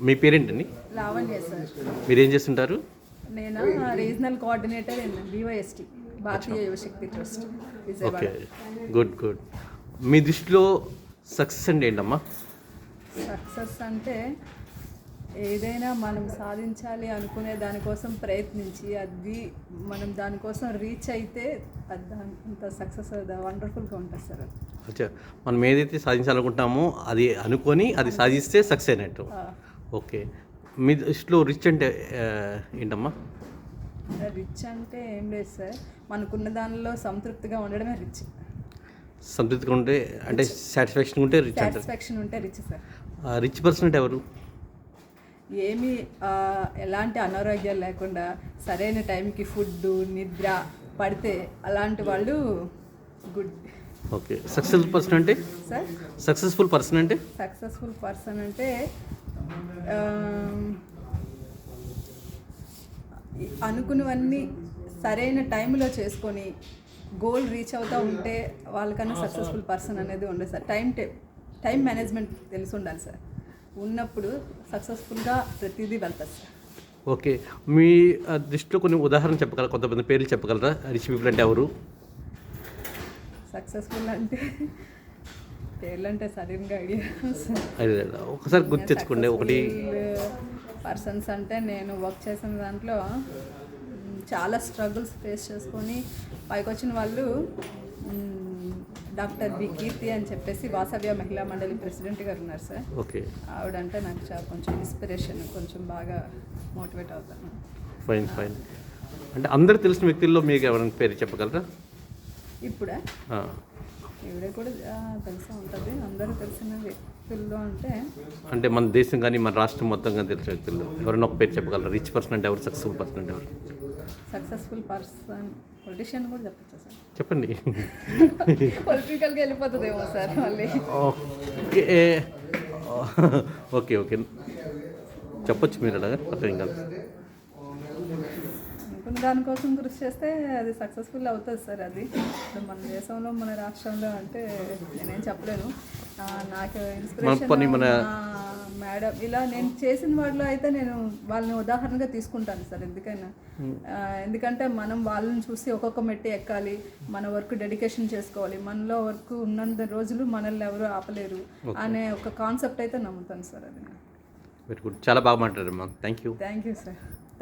మీ పేరేంటండి? లావణ్య సార్. మీరేం చేస్తుంటారు? నేను regional coordinator in BYST Bharatiya Yuvashakti trust Vijayawada. Okay, good good. మీ దృష్టిలో సక్సెస్ అంటే ఏంటమ్మా? సక్సెస్ అంటే ఏదైనా మనం సాధించాలి అనుకునే దానికోసం ప్రయత్నించి అది మనం దానికోసం రీచ్ అయితే అది అంత సక్సెస్ వండర్ఫుల్గా ఉంటుంది సార్. అది అచ్చా, మనం ఏదైతే సాధించాలనుకుంటామో అది అనుకొని అది సాధిస్తే సక్సెస్ అయినట్టు. ఓకే, మీ దృష్టిలో రిచ్ అంటే ఏంటమ్మా? రిచ్ అంటే ఏం లేదు సార్, మనకున్న దానిలో సంతృప్తిగా ఉండడమే రిచ్. సంతృప్తిగా ఉంటే అంటే సాటిస్ఫాక్షన్ ఉంటే రిచ్ అంటారు. సాటిస్ఫాక్షన్ ఉంటే రిచ్ సార్. రిచ్ పర్సన్ అంటే ఎవరు? ఏమీ ఎలాంటి అనారోగ్యాలు లేకుండా సరైన టైంకి ఫుడ్ నిద్ర పడితే అలాంటి వాళ్ళు గుడ్. ఓకే, సక్సెస్ఫుల్ పర్సన్ అంటే సార్? సక్సెస్ఫుల్ పర్సన్ అంటే సక్సెస్ఫుల్ పర్సన్ అంటే అనుకున్నవన్నీ సరైన టైంలో చేసుకొని గోల్ రీచ్ అవుతూ ఉంటే వాళ్ళకన్నా సక్సెస్ఫుల్ పర్సన్ అనేది ఉండదు సార్. టైం మేనేజ్మెంట్ తెలిసి ఉండాలి సార్. ఉన్నప్పుడు సక్సెస్ఫుల్గా ప్రతిదీ వెళ్తారు సార్. ఓకే, మీ దృష్టిలో కొన్ని ఉదాహరణ చెప్పగలరా? కొంతమంది పేర్లు చెప్పగలరా? రిచ్ పీపుల్ అంటే ఎవరు? సక్సెస్ఫుల్ అంటే పేర్లు అంటే సడన్గా ఐడియా ఒకసారి గుర్తు తెచ్చుకోండి. ఒకటి పర్సన్స్ అంటే నేను వర్క్ చేసిన దాంట్లో చాలా స్ట్రగుల్స్ ఫేస్ చేసుకొని పైకి వచ్చిన వాళ్ళు డాక్టర్ బి కీర్తి అని చెప్పేసి వాసవ్య మహిళా మండలి ప్రెసిడెంట్ గారు ఉన్నారు సార్. ఓకే, ఆవిడంటే నాకు చాలా కొంచెం ఇన్స్పిరేషన్, కొంచెం బాగా మోటివేట్ అవుతాను. Fine fine. అంటే అందరు తెలిసిన వ్యక్తుల్లో మీకు ఎవరైనా పేరు చెప్పగలరా? ఇప్పుడా ఇవిడే కూడా తెలిసే ఉంటుంది. అందరూ తెలిసిన వ్యక్తుల్లో అంటే మన దేశం కానీ మన రాష్ట్రం మొత్తం కానీ తెలిసిన వ్యక్తుల్లో ఎవరైనా ఒక పేరు చెప్పగలరా? రిచ్ పర్సన్ అంటే ఎవరు? సక్సెస్ఫుల్ పర్సన్ అంటే ఎవరు? సక్సెస్ఫుల్ పర్సన్ పొలిటీషియన్ కూడా చెప్పచ్చా సార్? చెప్పండి. పొలిటికల్గా వెళ్ళిపోతుందేమో సార్ మళ్ళీ. ఓకే ఓకే, చెప్పొచ్చు మీరు అలాగా, అర్థం కాదు. అనుకున్న దానికోసం కృషి చేస్తే అది సక్సెస్ఫుల్ అవుతుంది సార్. అది మన దేశంలో మన రాష్ట్రంలో అంటే నేనేం చెప్పలేను. నాకు ఇన్స్పిరేషన్ మేడం ఇలా నేను చేసిన వాటిలో అయితే నేను వాళ్ళని ఉదాహరణగా తీసుకుంటాను సార్. ఎందుకంటే మనం వాళ్ళని చూసి ఒక్కొక్క మెట్టి ఎక్కాలి, మన వర్క్ డెడికేషన్ చేసుకోవాలి, మనలో వర్క్ ఉన్నంత రోజులు మనల్ని ఎవరు ఆపలేరు అనే ఒక కాన్సెప్ట్ అయితే నమ్ముతాను సార్. అది వెరీ గుడ్, చాలా బాగా మాట్లాడారు మ్యామ్. Thank you sir.